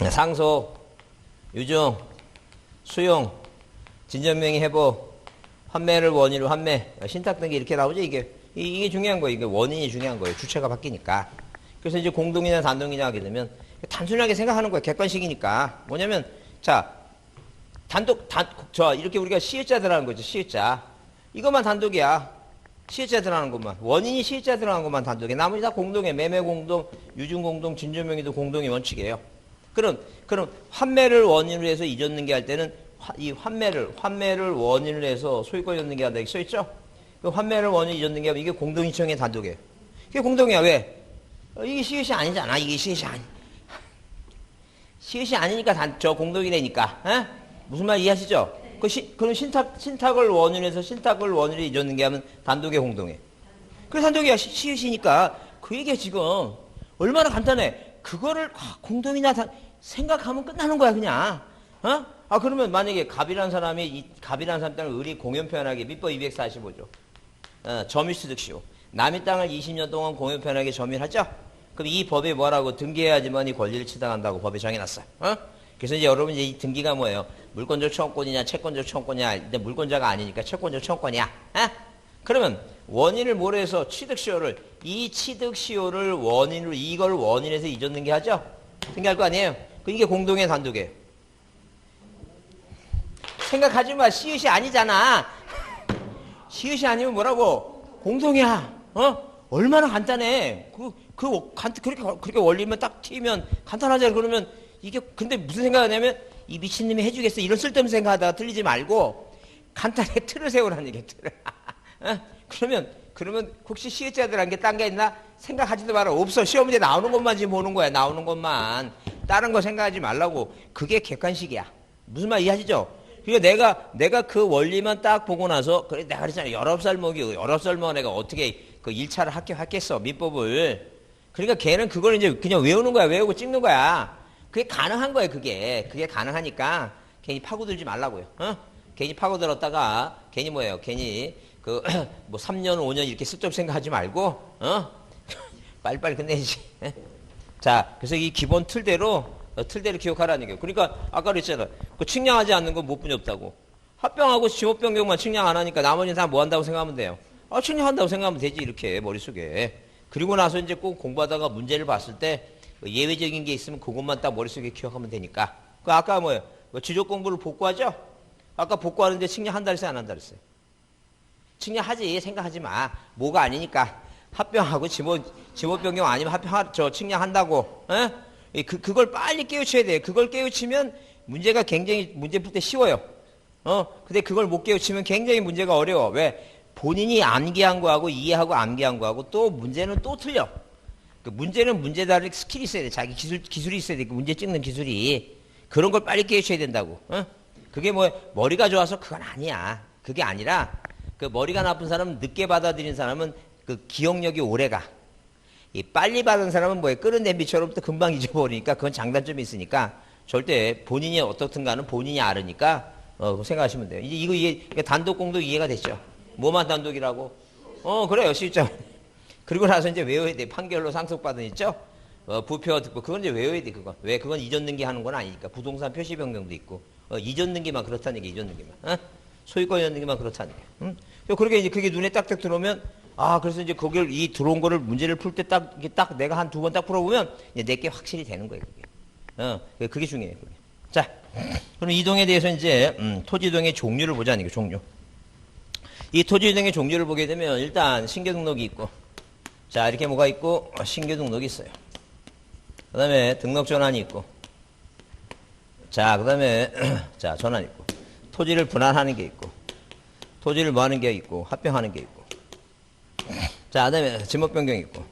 상속, 유증, 수용, 진전명의 회복, 환매를 원인으로 환매, 신탁 등기 이렇게 나오죠. 이게 중요한 거예요. 이게 원인이 중요한 거예요. 주체가 바뀌니까. 그래서 이제 공동이냐 단독이냐 하게 되면 단순하게 생각하는 거예요. 객관식이니까. 뭐냐면 자 이렇게 우리가 시읒자 들어가는 거죠. 시읒자. 이것만 단독이야. 시읒자 들어가는 것만. 원인이 시읒자 들어가는 것만 단독이야. 나머지 다 공동이에요. 매매 공동, 유증 공동, 진전명의도 공동의 원칙이에요. 그럼 환매를 원인으로 해서 이전능계 할 때는 이 환매를 원인으로 해서 소유권 이전능계 한다 이렇게 써있죠? 그 환매를 원인으로 이전능계 하면 이게 공동인청의 단독이에요. 이게 공동이야. 왜? 이게 시읒이 아니잖아. 이게 시읒이 아니. 시읒이 아니니까 저 공동이라니까. 에? 무슨 말 이해하시죠? 그럼 신탁을 원인으로 해서 신탁을 원인으로 이전능계 하면 단독의 공동이에요. 그래서 단독이야. 시읒이니까. 그 얘기가 지금 얼마나 간단해. 그거를 공동이냐 생각하면 끝나는 거야 그냥. 그러면 만약에 갑이라는 사람이 갑이라는 사람 땅을 의리 공연 표현하게 민법 245조 점유취득시효 남의 땅을 20년 동안 공연 표현하게 점유하죠. 그럼 이 법에 뭐라고 등기해야지만 이 권리를 치당한다고 법에 정해놨어. 그래서 이제 여러분 이제 이 등기가 뭐예요? 물권적 청구권이냐 채권적 청구권이냐. 근데 물권자가 아니니까 채권적 청구권이야. 그러면 원인을 모래해서 이 취득시효를 원인으로 이걸 원인에서 이전능계 하죠? 등기할 거 아니에요? 이게 공동의 단독이에요. 생각하지 마. 시읒이 아니잖아. 시읒이 아니면 뭐라고? 공동이야. 얼마나 간단해. 그렇게 원리면 딱 튀면 간단하잖아. 그러면 이게 근데 무슨 생각하냐면 이 미친놈이 해주겠어. 이런 쓸데없는 생각하다가 틀리지 말고 간단하게 틀을 세우라는 얘기야. 틀을. 그러면 혹시 시읒자들한 게 딴 게 있나? 생각하지도 마라. 없어. 시험 문제 나오는 것만 지금 보는 거야. 나오는 것만. 다른 거 생각하지 말라고. 그게 객관식이야. 무슨 말 이해하시죠? 그러니까 내가 그 원리만 딱 보고 나서 그래 내가 그랬잖아. 19살 먹어 내가 어떻게 그 1차를 합격했겠어. 민법을. 그러니까 걔는 그걸 이제 그냥 외우는 거야. 외우고 찍는 거야. 그게 가능한 거예요. 그게 가능하니까 괜히 파고들지 말라고요. 괜히 파고들었다가 괜히 괜히 뭐 3년 5년 이렇게 쓸데없이 생각하지 말고 빨리빨리 끝내야지. 자, 그래서 이 기본 틀대로 기억하라는 얘기예요. 그러니까 아까 그랬잖아. 그 측량하지 않는 건 못 분이 없다고. 합병하고 지목 변경만 측량 안 하니까 나머지는 다 뭐 한다고 생각하면 돼요. 측량한다고 생각하면 되지. 이렇게 머릿속에. 그리고 나서 이제 꼭 공부하다가 문제를 봤을 때 예외적인 게 있으면 그것만 딱 머릿속에 기억하면 되니까. 아까 뭐예요? 지적 공부를 복구하죠? 아까 복구하는데 측량한다 했어요? 안 한다 했어요? 측량하지. 생각하지 마. 뭐가 아니니까. 합병하고 지목 변경 아니면 측량한다고. 그걸 빨리 깨우쳐야 돼. 그걸 깨우치면 문제가 굉장히 문제 풀 때 쉬워요. 근데 그걸 못 깨우치면 굉장히 문제가 어려워. 왜? 본인이 암기한 거하고 이해하고 암기한 거하고 또 문제는 또 틀려. 문제는 문제다를 스킬이 있어야 돼. 자기 기술이 있어야 돼. 문제 찍는 기술이. 그런 걸 빨리 깨우쳐야 된다고. 그게 머리가 좋아서 그건 아니야. 그게 아니라 그 머리가 나쁜 사람은 늦게 받아들인 사람은 그 기억력이 오래가. 이 빨리 받은 사람은 끓은 냄비처럼 또 금방 잊어버리니까 그건 장단점이 있으니까 절대 본인이 어떻든가는 본인이 알으니까 생각하시면 돼요. 이게 단독 공동 이해가 됐죠? 뭐만 단독이라고? 그래요. 실점. 그리고 나서 이제 외워야 돼. 판결로 상속받은 있죠? 부표 듣고 그건 이제 외워야 돼. 그건. 왜? 그건 이전등기 하는 건 아니니까. 부동산 표시 변경도 있고 이전등기만 그렇다는 얘기. 이전등기만. 소유권 이전등기만 그렇다는 얘기. 그렇게 이제 그게 눈에 딱딱 들어오면 그래서 이제 거기를 이 들어온 거를 문제를 풀 때 딱 내가 한 2번 딱 풀어보면 이제 내게 확실히 되는 거예요. 그게. 그게 중요해요. 그게. 자, 그럼 이동에 대해서 이제 토지이동의 종류를 보자는 게 종류. 이 토지이동의 종류를 보게 되면 일단 신규 등록이 있고, 자 이렇게 뭐가 있고 신규 등록이 있어요. 그 다음에 등록 전환이 있고, 자 그 다음에 자 전환 있고, 토지를 분할하는 게 있고, 토지를 뭐 하는 게 있고, 합병하는 게 있고. 자, 그 다음에 지목 변경이 있고,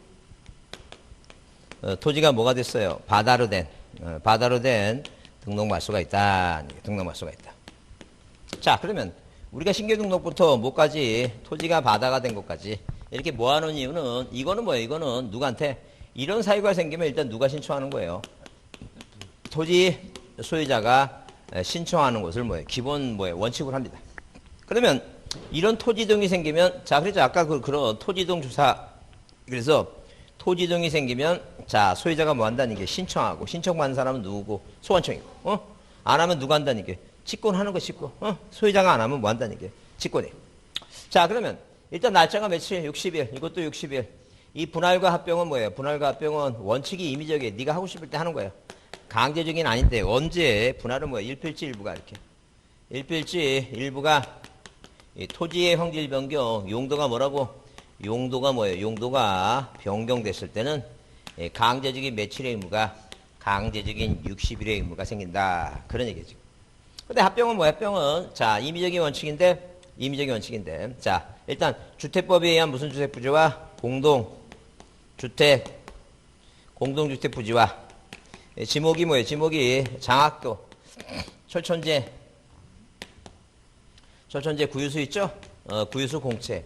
토지가 뭐가 됐어요? 바다로 된 등록 말소가 있다. 등록 말소가 있다. 자, 그러면 우리가 신규 등록부터 뭐까지 토지가 바다가 된 것까지 이렇게 모아놓은 이유는 이거는 뭐예요? 이거는 누구한테? 이런 사유가 생기면 일단 누가 신청하는 거예요? 토지 소유자가 신청하는 것을 기본 원칙으로 합니다. 그러면 이런 토지등이 생기면, 자, 그랬죠. 아까 그런 토지등 조사. 그래서 토지 등이 생기면 자 소유자가 뭐 한다는 게 신청하고 신청받는 사람은 누구고 소관청이고 안 하면 누가 한다는 게 직권하는 거 직권 소유자가 안 하면 뭐 한다는 게 직권이에요. 자 그러면 일단 날짜가 며칠 60일 이것도 60일 이 분할과 합병은 뭐예요? 분할과 합병은 원칙이 임의적이에요. 네가 하고 싶을 때 하는 거예요. 강제적인 아닌데 언제 분할은 뭐예요? 일필지 일부가 이렇게 일필지 일부가 이 토지의 형질 변경 용도가 뭐라고? 용도가 뭐예요? 용도가 변경됐을 때는 강제적인 며칠의 의무가 강제적인 60일의 의무가 생긴다. 그런 얘기죠. 근데 합병은 뭐야? 합병은 자 임의적인 원칙인데 자 일단 주택법에 의한 무슨 주택 부지와 공동주택 부지와 지목이 뭐예요? 지목이 장학도 철천제 구유수 있죠? 구유수 공채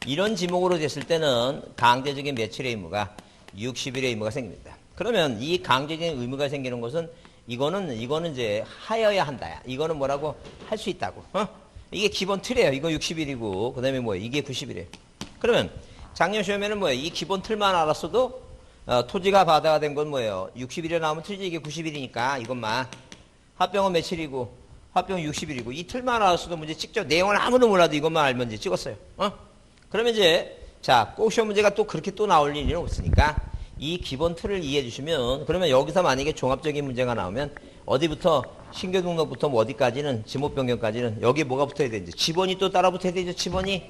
이런 지목으로 됐을 때는 강제적인 며칠의 의무가 60일의 의무가 생깁니다. 그러면 이 강제적인 의무가 생기는 것은 이거는 이제 하여야 한다. 이거는 뭐라고 할 수 있다고. 이게 기본 틀이에요. 이거 60일이고 그다음에 뭐예요? 이게 90일이에요. 그러면 작년 시험에는 뭐예요? 이 기본 틀만 알았어도 토지가 바다가 된 건 뭐예요? 60일에 나오면 틀리지 이게 90일이니까 이것만 합병은 며칠이고 합병은 60일이고 이 틀만 알았어도 문제 찍죠. 내용을 아무도 몰라도 이것만 알면 이제 찍었어요. 그러면 이제 자 꼭 시험 문제가 또 그렇게 또 나올 일은 없으니까 이 기본 틀을 이해해 주시면 그러면 여기서 만약에 종합적인 문제가 나오면 어디부터 신규 등록부터 뭐 어디까지는 지목 변경까지는 여기에 뭐가 붙어야 되는지 지번이 또 따라 붙어야 되죠. 지번이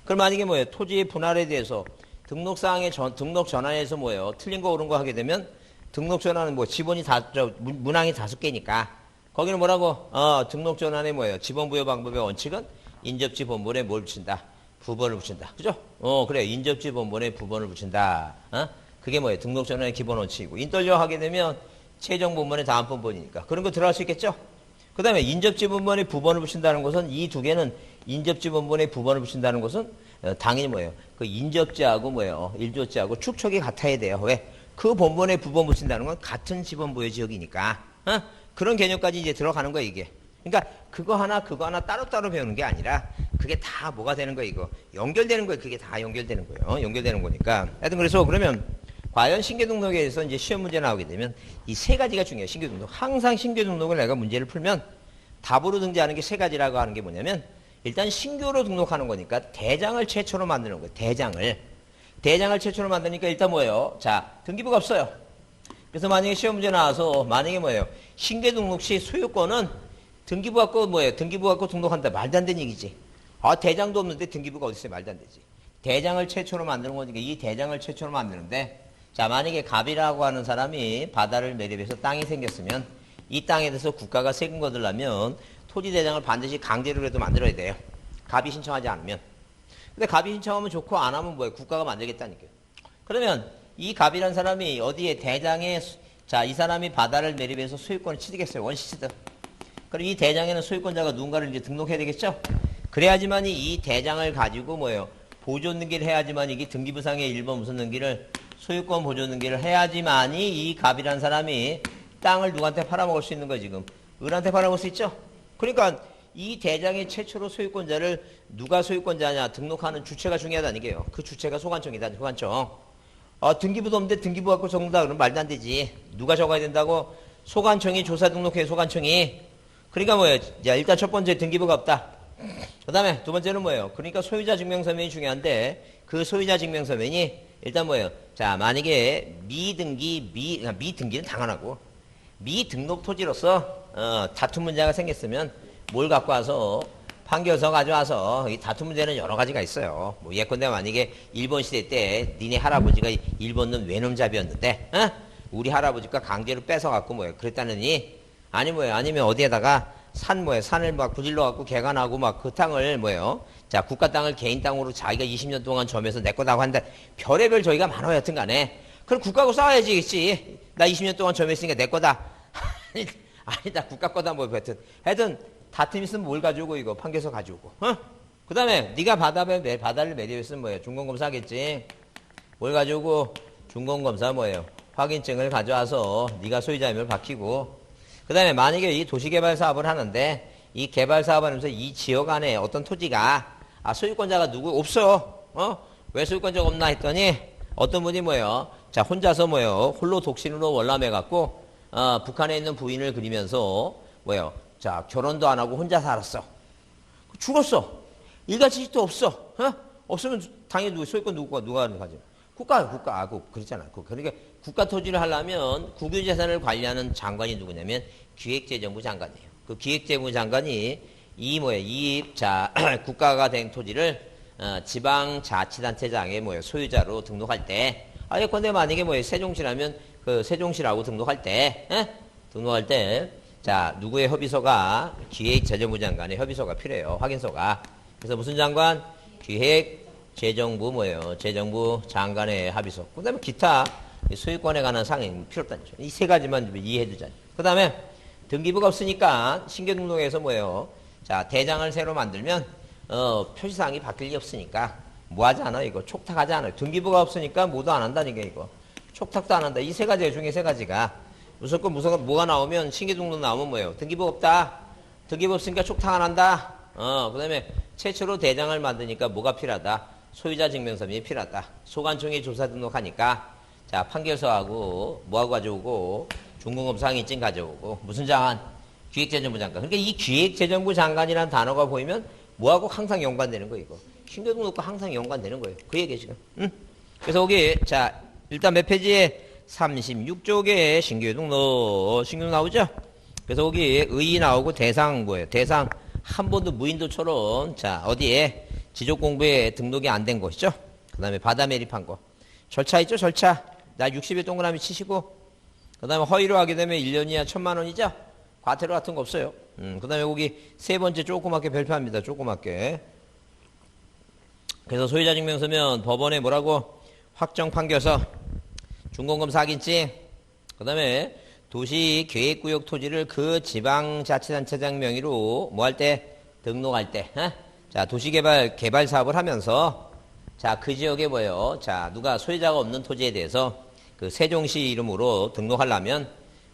그럼 만약에 뭐예요? 토지의 분할에 대해서 등록사항의 등록 전환에서 뭐예요? 틀린 거 옳은 거 하게 되면 등록 전환은 뭐 지번이 문항이 5개니까 거기는 뭐라고? 등록 전환에 뭐예요? 지번 부여 방법의 원칙은 인접지 본본에 뭘 붙인다? 부번을 붙인다. 그죠? 그래요. 인접지 본본에 부번을 붙인다. 그게 뭐예요? 등록 전환의 기본 원칙이고 인떨려 하게 되면 최종 본본의 다음 본본이니까 그런 거 들어갈 수 있겠죠? 그 다음에 인접지 본본에 부번을 붙인다는 것은 이 두 개는 인접지 본본에 부번을 붙인다는 것은 당연히 뭐예요? 그 인접지하고 뭐예요? 일조지하고 축척이 같아야 돼요. 왜? 그 본본에 부번 붙인다는 건 같은 지번 부여 지역이니까 그런 개념까지 이제 들어가는 거예요 이게. 그러니까 그거 하나 따로따로 배우는 게 아니라 그게 다 뭐가 되는 거예요 이거. 연결되는 거예요. 그게 다 연결되는 거예요. 연결되는 거니까. 하여튼 그래서 그러면 과연 신규 등록에 대해서 이제 시험 문제 나오게 되면 이 세 가지가 중요해요. 신규 등록. 항상 신규 등록을 내가 문제를 풀면 답으로 등재하는 게 세 가지라고 하는 게 뭐냐면 일단 신규로 등록하는 거니까 대장을 최초로 만드는 거예요. 대장을 최초로 만드니까 일단 뭐예요? 자, 등기부가 없어요. 그래서 만약에 시험 문제 나와서 만약에 뭐예요? 신규 등록 시 소유권은 등기부 갖고 뭐예요? 등기부 갖고 등록한다. 말도 안 되는 얘기지. 대장도 없는데 등기부가 어디 있어요? 말도 안 되지. 대장을 최초로 만드는 거니까 이 대장을 최초로 만드는데 자 만약에 갑이라고 하는 사람이 바다를 매립해서 땅이 생겼으면 이 땅에 대해서 국가가 세금 거두려면 토지 대장을 반드시 강제로라도 만들어야 돼요. 갑이 신청하지 않으면. 근데 갑이 신청하면 좋고 안 하면 뭐예요? 국가가 만들겠다니까요. 그러면 이 갑이라는 사람이 어디에 대장에 자 이 사람이 바다를 매립해서 소유권을 취득했어요. 원시취득. 그럼 이 대장에는 소유권자가 누군가를 이제 등록해야 되겠죠? 그래야지만이 이 대장을 가지고 뭐예요? 보존 등기를 해야지만 이게 등기부상의 1번 무슨 등기를 소유권 보존 등기를 해야지만이 이 갑이라는 사람이 땅을 누구한테 팔아먹을 수 있는 거예요 지금. 을한테 팔아먹을 수 있죠? 그러니까 이 대장의 최초로 소유권자를 누가 소유권자냐 등록하는 주체가 중요하다는 게요. 그 주체가 소관청이다. 소관청. 등기부도 없는데 등기부 갖고 적는다 그러면 말도 안 되지. 누가 적어야 된다고? 소관청이 조사 등록해. 소관청이. 그러니까 뭐예요? 자, 일단 첫 번째 등기부가 없다. 그 다음에 두 번째는 뭐예요? 그러니까 소유자 증명서면이 중요한데 그 소유자 증명서면이 일단 뭐예요? 자 만약에 미등기는 당연하고 미등록 토지로서 다툼 문제가 생겼으면 뭘 갖고 와서 판결서 가져와서 이 다툼 문제는 여러 가지가 있어요. 뭐 예컨대 만약에 일본 시대 때 니네 할아버지가 일본 놈 외놈잡이였는데 우리 할아버지가 강제로 뺏어갖고 뭐예요? 그랬다느니 아니 뭐예요? 아니면 어디에다가 산을 막 부질러 갖고 개간하고 막 그 땅을 뭐예요? 자, 국가 땅을 개인 땅으로 자기가 20년 동안 점에서 내 거다고 한다. 별의별 저희가 많아요, 여튼 간에. 그럼 국가하고 싸워야지, 나 20년 동안 점했으니까 내 거다. 아니다, 국가 거다, 뭐, 하여튼, 다툼 있으면 뭘 가지고, 이거, 판결서 가지고, 그 다음에, 네가 바다를 매립했으면 뭐예요? 중공검사 하겠지. 뭘 가지고, 중공검사 뭐예요? 확인증을 가져와서, 네가 소유자임을 밝히고, 그 다음에 만약에 이 도시개발 사업을 하는데 이 개발 사업을 하면서 이 지역 안에 어떤 토지가 소유권자가 누구 없어. 왜 소유권자가 없나 했더니 어떤 분이 뭐예요? 자, 혼자서 뭐예요? 홀로 독신으로 월남해갖고, 북한에 있는 부인을 그리면서, 뭐예요? 자, 결혼도 안 하고 혼자 살았어. 죽었어. 일가지식도 없어. 없으면 당연히 소유권 누가 가져? 국가. 그렇잖아. 그러니까 국가 토지를 하려면 국유재산을 관리하는 장관이 누구냐면 기획재정부 장관이에요. 그 기획재정부 장관이 자, 국가가 된 토지를 지방자치단체장의 소유자로 등록할 때, 예컨대 만약에 세종시라면 그 세종시라고 등록할 때, 자, 누구의 협의서가 기획재정부 장관의 협의서가 필요해요. 확인서가. 그래서 무슨 장관? 기획재정부 재정부 장관의 합의서. 그 다음에 기타 소유권에 관한 사항이 필요 없다는 거죠. 이 세 가지만 이해해 두자. 그 다음에 등기부가 없으니까 신규등록에서 자, 대장을 새로 만들면 표시사항이 바뀔 리 없으니까 뭐 하지 않아? 이거 촉탁하지 않아요. 등기부가 없으니까 뭐도 안 한다니까 이거. 촉탁도 안 한다. 이 세 가지 중에 세 가지가 무조건 뭐가 나오면 신규등록 나오면 등기부가 없다. 등기부 없으니까 촉탁 안 한다. 그 다음에 최초로 대장을 만드니까 뭐가 필요하다? 소유자 증명서명이 필요하다. 소관청에 조사 등록하니까 자, 판결서하고 뭐하고 가져오고 중공업상인증 가져오고 무슨 장관? 기획재정부 장관. 그러니까 이 기획재정부 장관이라는 단어가 보이면 뭐하고 항상 연관되는 거예요, 이거. 신규등록과 항상 연관되는 거예요. 그 얘기예요, 지금. 그래서 여기, 자, 일단 몇 페이지에 36쪽에 신규등록 나오죠? 그래서 여기 의 나오고 대상 대상 한 번도 무인도처럼, 자, 어디에 지적공부에 등록이 안 된 것이죠? 그 다음에 받아 매립한 거. 절차 있죠, 절차. 나 60일 동그라미 치시고, 그 다음에 허위로 하게 되면 1년 이하 1,000만 원이죠? 과태료 같은 거 없어요. 그 다음에 여기 세 번째 조그맣게 별표합니다. 조그맣게. 그래서 소유자 증명서면 법원에 뭐라고? 확정 판결서, 중공검 사기증, 그 다음에 도시계획구역 토지를 그 지방자치단체장 명의로 뭐 할 때? 등록할 때. 자, 개발 사업을 하면서 자, 그 지역에 자, 누가 소유자가 없는 토지에 대해서 그 세종시 이름으로 등록하려면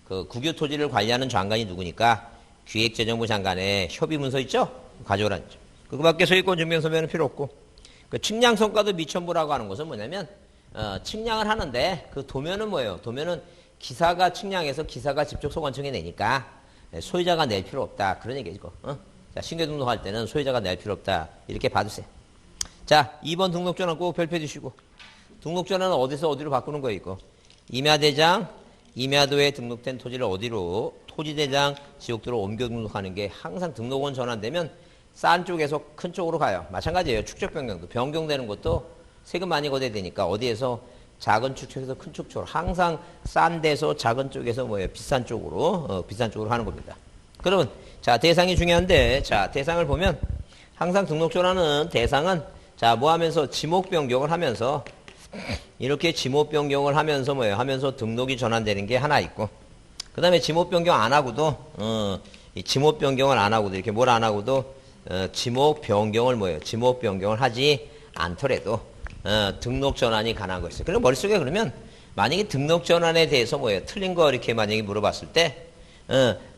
그 국유 토지를 관리하는 장관이 누구니까 기획재정부 장관의 협의 문서 있죠? 가져오라는 거죠. 그거밖에 소유권 증명서면은 필요 없고. 그 측량 성과도 미천부라고 하는 것은 뭐냐면 측량을 하는데 그 도면은 도면은 기사가 측량해서 기사가 직접 소관청에 내니까 소유자가 낼 필요 없다. 그런 얘기죠. 자, 신규 등록할 때는 소유자가 낼 필요 없다. 이렇게 봐주세요. 자, 2번 등록전환 꼭 별표 주시고. 등록전환은 어디서 어디로 바꾸는 거예요, 이거. 임야대장, 임야도에 등록된 토지를 어디로 토지대장 지역도로 옮겨 등록하는 게 항상 등록원 전환되면 싼 쪽에서 큰 쪽으로 가요. 마찬가지예요. 축적 변경도. 변경되는 것도 세금 많이 거둬야 되니까 어디에서 작은 축적에서 큰 축적으로 항상 싼 데서 작은 쪽에서 비싼 쪽으로 하는 겁니다. 그러면 자, 대상이 중요한데 자, 대상을 보면 항상 등록 전환은 대상은 자, 뭐 하면서 지목 변경을 하면서 이렇게 지목 변경을 하면서 하면서 등록이 전환되는 게 하나 있고, 그 다음에 지목 변경 안 하고도, 이 지목 변경을 안 하고도, 이렇게 뭘 안 하고도, 지목 변경을 하지 않더라도, 등록 전환이 가능한 거 있어요. 그리고 머릿속에 그러면, 만약에 등록 전환에 대해서 틀린 거 이렇게 만약에 물어봤을 때,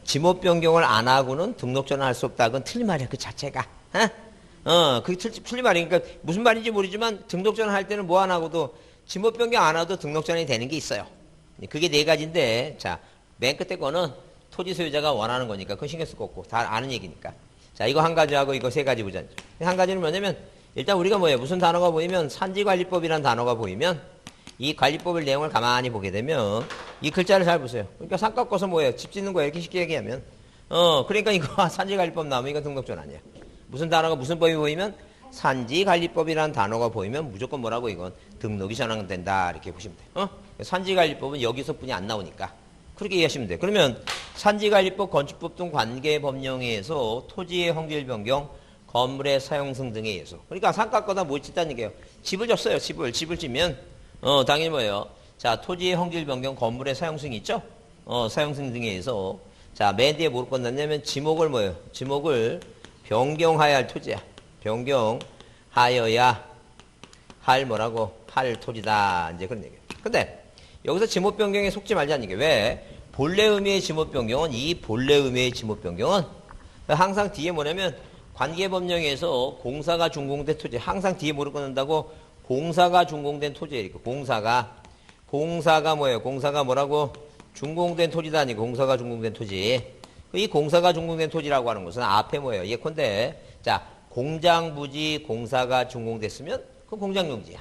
지목 변경을 안 하고는 등록 전환할 수 없다. 그건 틀린 말이야, 그 자체가. 그게 틀린 말이니까 그러니까 무슨 말인지 모르지만 등록 전환할 때는 뭐 안 하고도 지목 변경 안 하고도 등록 전환이 되는 게 있어요. 그게 네 가지인데 자, 맨 끝에 거는 토지 소유자가 원하는 거니까 그건 신경 쓸 거 없고 다 아는 얘기니까. 자, 이거 한 가지하고 이거 세 가지 보자. 한 가지는 뭐냐면 일단 우리가 무슨 단어가 보이면 산지관리법이라는 단어가 보이면 이 관리법의 내용을 가만히 보게 되면 이 글자를 잘 보세요. 그러니까 산 깎아서 집 짓는 거예요. 이렇게 쉽게 얘기하면. 그러니까 이거 산지관리법 나오면 이거 등록 전환이야. 무슨 단어가 무슨 법이 보이면 산지관리법이라는 단어가 보이면 무조건 뭐라고 이건 등록이 전환된다 이렇게 보시면 돼요. 산지관리법은 여기서뿐이 안 나오니까 그렇게 이해하시면 돼요. 그러면 산지관리법, 건축법 등 관계법령에 의해서 토지의 형질 변경, 건물의 사용승 등에 의해서 그러니까 산 깎거나 뭐 짓다는 얘기예요. 집을 졌어요. 집을 짓면 당연히 자, 토지의 형질 변경, 건물의 사용승이 있죠. 사용승 등에 의해서 자, 맨 뒤에 뭘 건놨냐면 지목을 변경하여야 할 토지야. 변경하여야 할 할 토지다. 이제 그런 얘기예요. 근데 여기서 지목 변경에 속지 말자는 얘기예요. 왜? 본래 의미의 지목 변경은 항상 뒤에 뭐냐면 관계법령에서 공사가 준공된 토지 항상 뒤에 뭐를 끊는다고 공사가 준공된 토지에 이렇게 공사가 뭐예요? 공사가 뭐라고? 준공된 토지도 아니고 공사가 준공된 토지. 이 공사가 준공된 토지라고 하는 것은 앞에 뭐예요? 예컨대 자 공장 부지 공사가 준공됐으면 그건 공장용지야.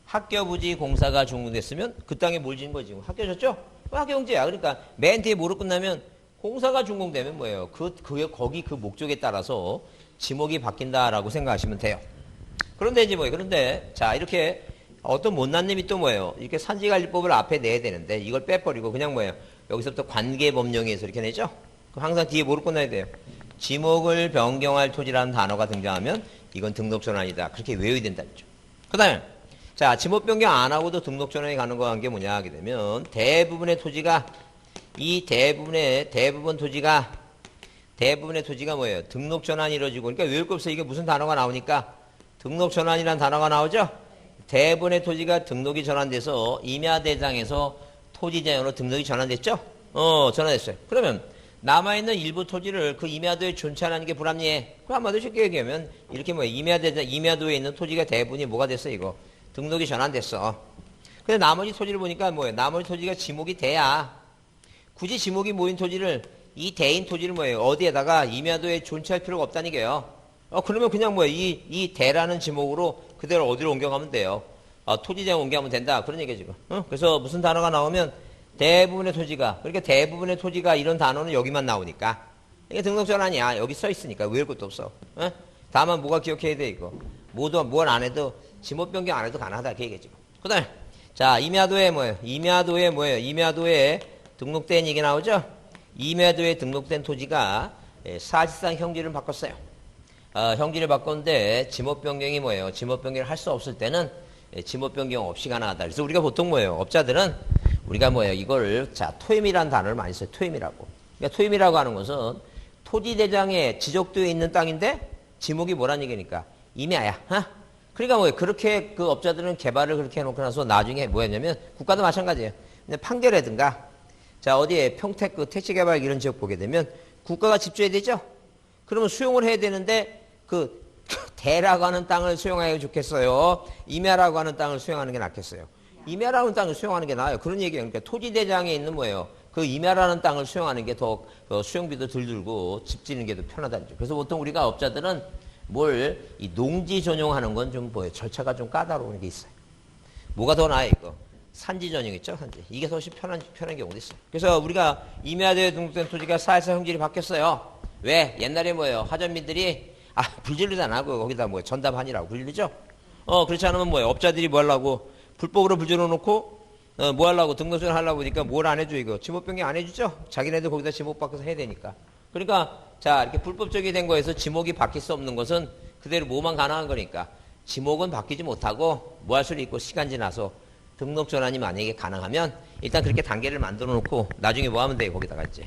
학교 부지 공사가 준공됐으면 그 땅에 뭘 지은 거지? 학교 졌죠? 학교용지야. 그러니까 맨 뒤에 뭐로 끝나면 공사가 준공되면 뭐예요? 거기 그 목적에 따라서 지목이 바뀐다라고 생각하시면 돼요. 그런데 이제 뭐예요? 그런데 자 이렇게 어떤 못난 놈이 또 뭐예요? 이렇게 산지관리법을 앞에 내야 되는데 이걸 빼버리고 그냥 뭐예요? 여기서부터 관계법령에서 이렇게 내죠? 그럼 항상 뒤에 뭐로 끝나야 돼요? 지목을 변경할 토지라는 단어가 등장하면 이건 등록전환이다. 그렇게 외워야 된다죠. 그 다음에 자 지목 변경 안 하고도 등록전환이 가는 거한 게 뭐냐 하게 되면 대부분의 토지가 대부분 토지가 뭐예요? 등록전환이 이루어지고 그러니까 외울 거 없어. 이게 무슨 단어가 나오니까 등록전환이라는 단어가 나오죠? 대부분의 토지가 등록이 전환돼서 임야대장에서 토지대장으로 등록이 전환됐죠? 전환됐어요. 그러면 남아있는 일부 토지를 그 임야도에 존치하는 게 불합리해. 그럼 한마디로 쉽게 얘기하면 이렇게 뭐 임야도에 있는 토지가 대부분이 뭐가 됐어 이거? 등록이 전환됐어. 근데 나머지 토지를 보니까 뭐예요? 나머지 토지가 지목이 돼야 굳이 지목이 모인 토지를 이 대인 토지를 뭐예요? 어디에다가 임야도에 존치할 필요가 없다는 게요. 그러면 그냥 뭐예요? 이 대라는 지목으로 그대로 어디로 옮겨가면 돼요. 토지대장 옮겨가면 된다. 그런 얘기죠, 지금. 그래서 무슨 단어가 나오면 대부분의 토지가, 그러니까 대부분의 토지가 이런 단어는 여기만 나오니까. 이게 등록전환이야. 여기 써 있으니까. 외울 것도 없어. 다만 뭐가 기억해야 돼, 이거. 뭘 안 해도, 지목 변경 안 해도 가능하다. 그 얘기지. 그 다음에, 자, 임야도에 뭐예요? 임야도에 등록된 얘기 나오죠? 임야도에 등록된 토지가 사실상 형질을 바꿨어요. 형질을 바꿨는데 지목 변경이 뭐예요? 지목 변경을 할 수 없을 때는 지목 변경 없이 가능하다. 그래서 우리가 보통 뭐예요? 업자들은 우리가 뭐예요? 이걸 자 토임이라는 단어를 많이 써요. 토임이라고. 그러니까 토임이라고 하는 것은 토지 대장에 지적되어 있는 땅인데 지목이 뭐란 얘기니까 임야야. 그러니까 뭐예요? 그렇게 그 업자들은 개발을 그렇게 해놓고 나서 나중에 뭐였냐면 국가도 마찬가지예요. 근데 판결이라든가 자 어디에 평택 그 택지개발 이런 지역 보게 되면 국가가 집주해야 되죠. 그러면 수용을 해야 되는데 그 대라고 하는 땅을 수용하기가 좋겠어요? 임야라고 하는 땅을 수용하는 게 낫겠어요? 임야라는 땅을 수용하는 게 나아요. 그런 얘기예요. 그러니까 토지대장에 있는 뭐예요? 그 임야라는 땅을 수용하는 게 더 수용비도 덜 들고 집 짓는 게 더 편하다는 거죠. 그래서 보통 우리가 업자들은 이 농지 전용하는 건 좀 뭐예요? 절차가 좀 까다로운 게 있어요. 뭐가 더 나아요, 이거? 산지 전용 있죠? 산지. 이게 훨씬 편한 경우도 있어요. 그래서 우리가 임야도에 등록된 토지가 사실상 형질이 바뀌었어요. 왜? 옛날에 뭐예요? 하전민들이 불진료도 안 하고 거기다 뭐 전담하니라고 불진료죠? 그렇지 않으면 뭐예요? 업자들이 뭐 하려고 불법으로 불진료 놓고 뭐 하려고 등록전 하려고 하니까 뭘 안 해줘 이거? 지목 변경 안 해주죠? 자기네들 거기다 지목 바꿔서 해야 되니까. 그러니까 자 이렇게 불법적이 된 거에서 지목이 바뀔 수 없는 것은 그대로 뭐만 가능한 거니까 지목은 바뀌지 못하고 뭐 할 수는 있고 시간 지나서 등록 전환이 만약에 가능하면 일단 그렇게 단계를 만들어 놓고 나중에 뭐 하면 돼요? 거기다가 이제